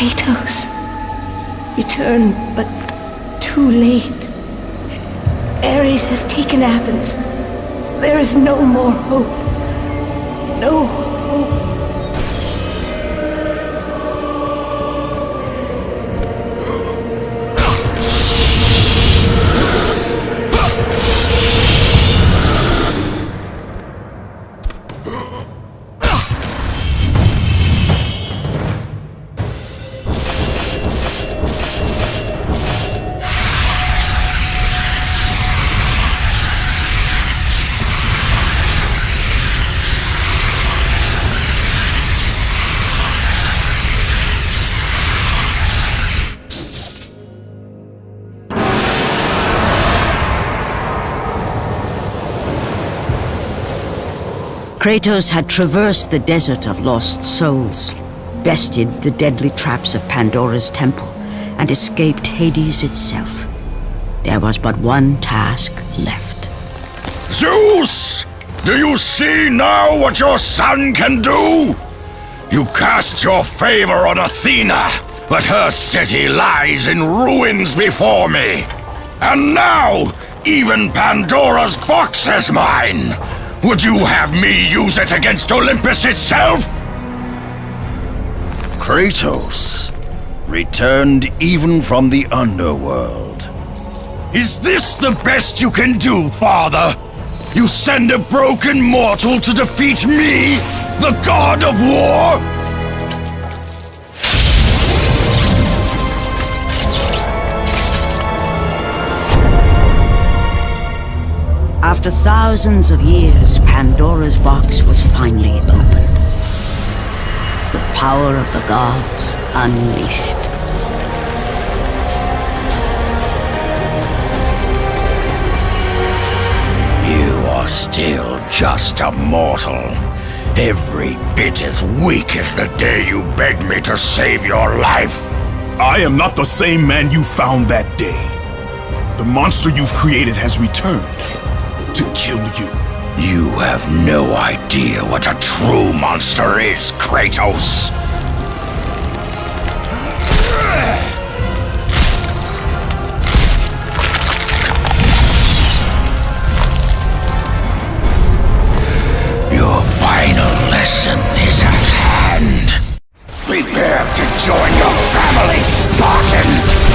Kratos. Return, but too late. Ares has taken Athens. There is no more hope. No hope. Kratos had traversed the desert of lost souls, bested the deadly traps of Pandora's temple, and escaped Hades itself. There was but one task left. Zeus! Do you see now what your son can do? You cast your favor on Athena, but her city lies in ruins before me. And now, even Pandora's box is mine! Would you have me use it against Olympus itself? Kratos, returned even from the underworld. Is this the best you can do, father? You send a broken mortal to defeat me, the god of war? After thousands of years, Pandora's box was finally opened. The power of the gods unleashed. You are still just a mortal. Every bit as weak as the day you begged me to save your life. I am not the same man you found that day. The monster you've created has returned to kill you. You have no idea what a true monster is, Kratos. Your final lesson is at hand. Prepare to join your family, Spartan!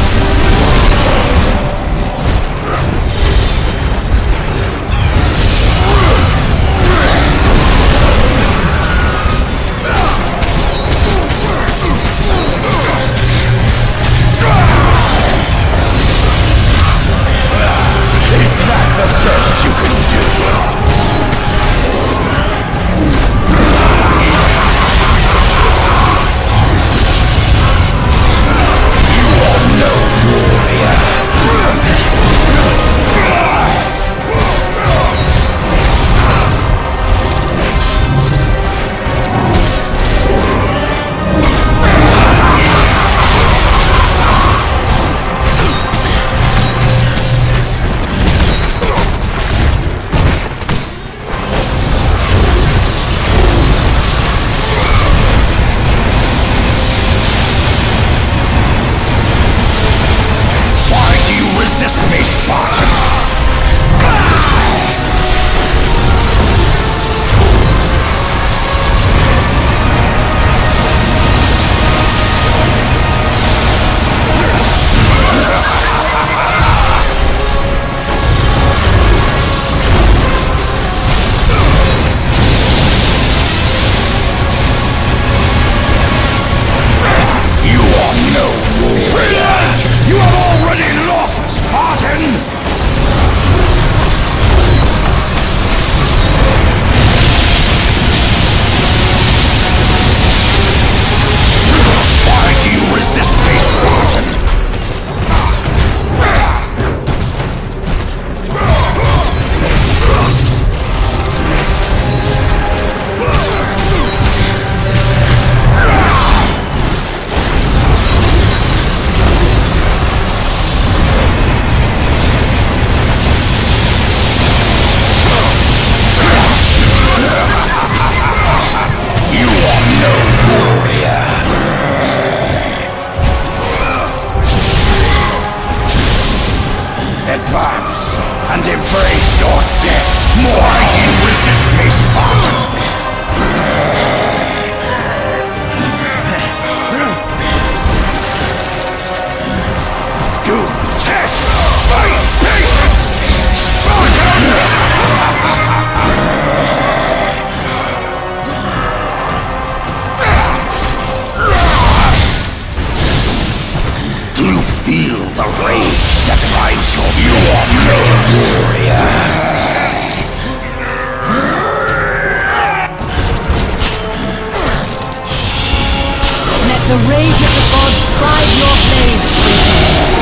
rage of the gods drive your blades,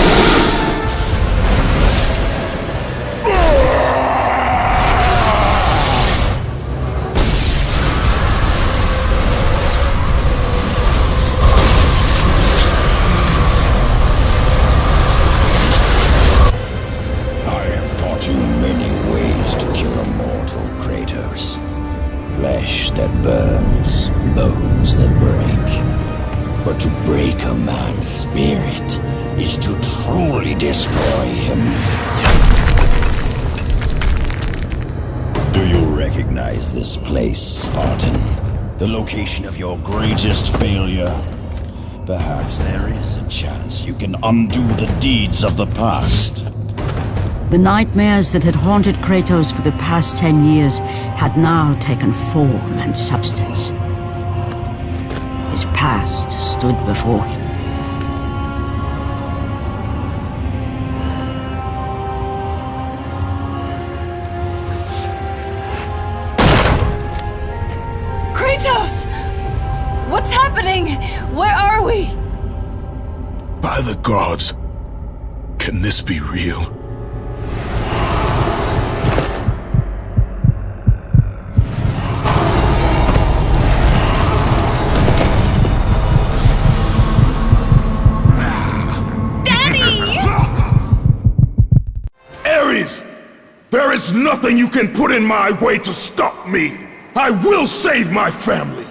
Kratos. I have taught you many ways to kill a mortal, Kratos. Flesh that burns, bones that break. But to break a man's spirit is to truly destroy him. Do you recognize this place, Spartan? The location of your greatest failure? Perhaps there is a chance you can undo the deeds of the past. The nightmares that had haunted Kratos for the past 10 years had now taken form and substance. His past stood before him. Kratos! What's happening? Where are we? By the gods, can this be real? There is nothing you can put in my way to stop me! I will save my family!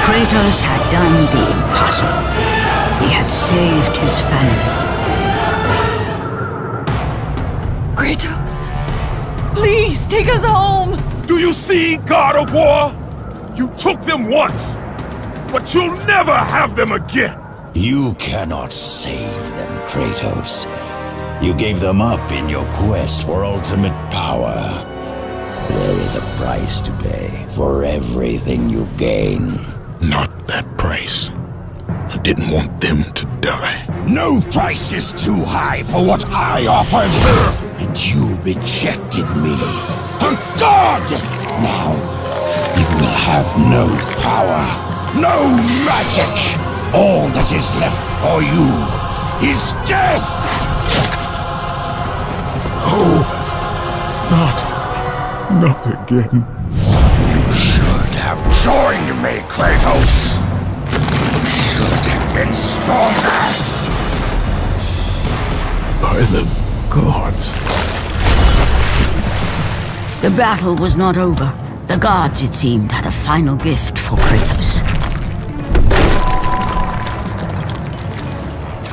Kratos had done the impossible. He had saved his family. Kratos, please take us home! Do you see, God of War? You took them once, but you'll never have them again. You cannot save them, Kratos. You gave them up in your quest for ultimate power. There is a price to pay for everything you gain. Not that price. I didn't want them to die. No price is too high for what I offered. And you rejected me. A god! Now, you will have no power, no magic. All that is left for you is death! Oh, not again. You should have joined me, Kratos. You should have been stronger. By the gods. The battle was not over. The gods, it seemed, had a final gift for Kratos.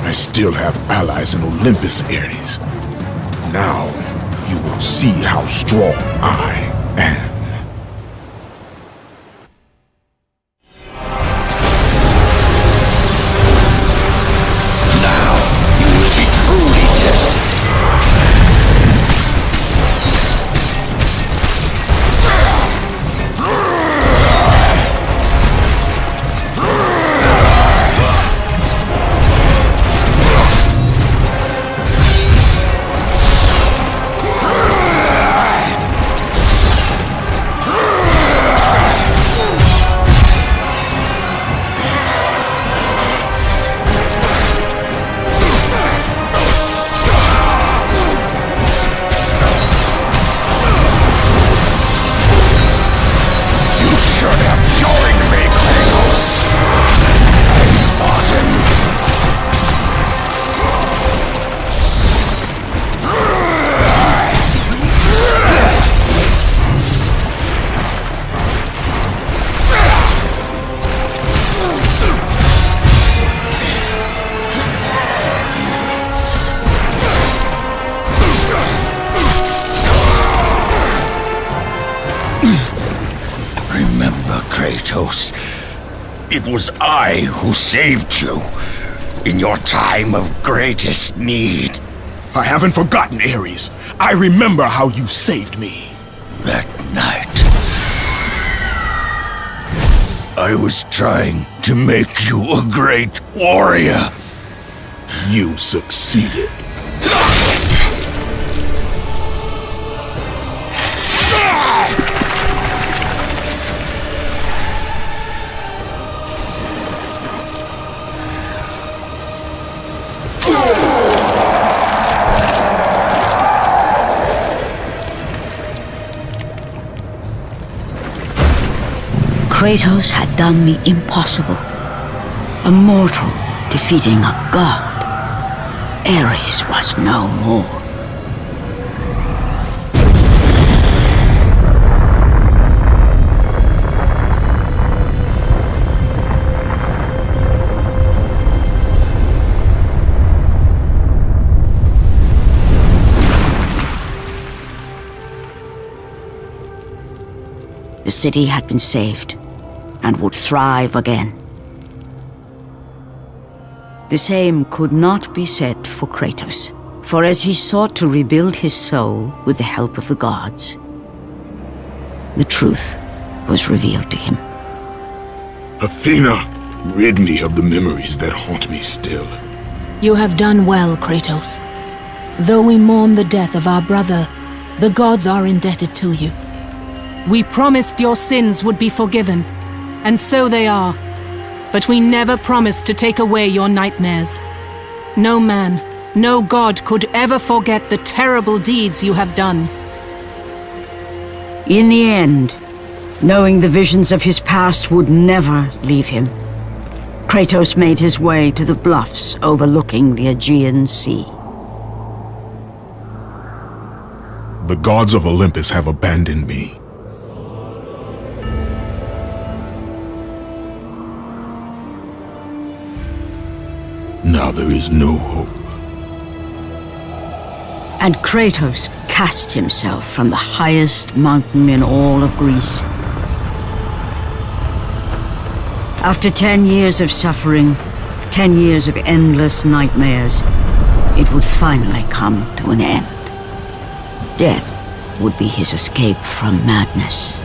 I still have allies in Olympus, Ares. Now, you will see how strong I am. Now, you will be truly tested. Kratos, it was I who saved you in your time of greatest need. I haven't forgotten, Ares. I remember how you saved me. That night, I was trying to make you a great warrior. You succeeded. Kratos had done the impossible. A mortal defeating a god. Ares was no more. The city had been saved and would thrive again. The same could not be said for Kratos, for as he sought to rebuild his soul with the help of the gods, the truth was revealed to him. Athena, rid me of the memories that haunt me still. You have done well, Kratos. Though we mourn the death of our brother, the gods are indebted to you. We promised your sins would be forgiven, and so they are. But we never promised to take away your nightmares. No man, no god could ever forget the terrible deeds you have done. In the end, knowing the visions of his past would never leave him, Kratos made his way to the bluffs overlooking the Aegean Sea. The gods of Olympus have abandoned me. Now there is no hope. And Kratos cast himself from the highest mountain in all of Greece. After 10 years of suffering, 10 years of endless nightmares, it would finally come to an end. Death would be his escape from madness.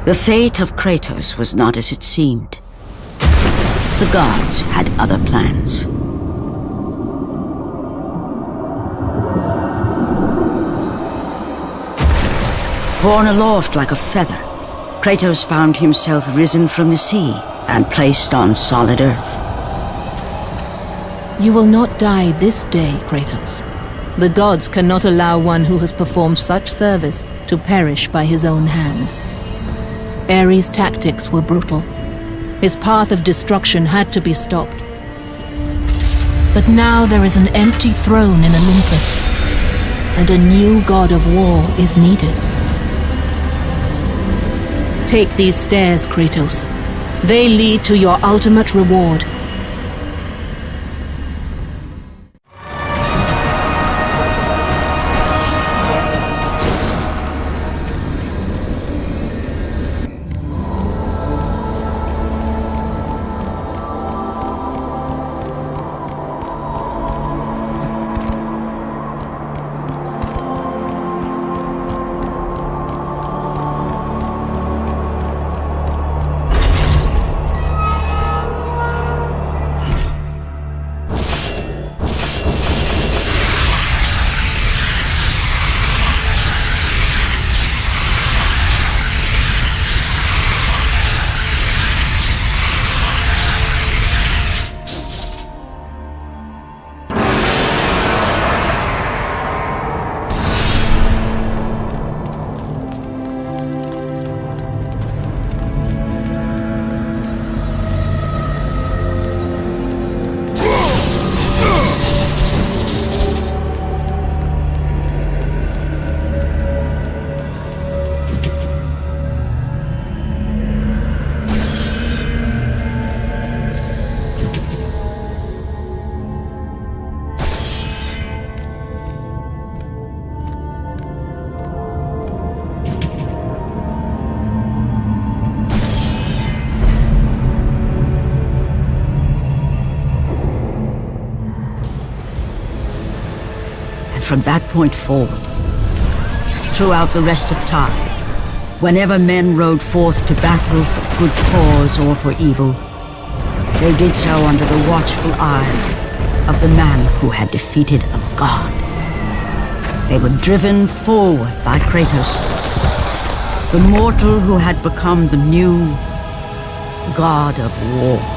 The fate of Kratos was not as it seemed. The gods had other plans. Borne aloft like a feather, Kratos found himself risen from the sea and placed on solid earth. You will not die this day, Kratos. The gods cannot allow one who has performed such service to perish by his own hand. Ares' tactics were brutal. His path of destruction had to be stopped. But now there is an empty throne in Olympus, and a new god of war is needed. Take these stairs, Kratos. They lead to your ultimate reward. From that point forward, throughout the rest of time, whenever men rode forth to battle for good cause or for evil, they did so under the watchful eye of the man who had defeated a god. They were driven forward by Kratos, the mortal who had become the new god of war.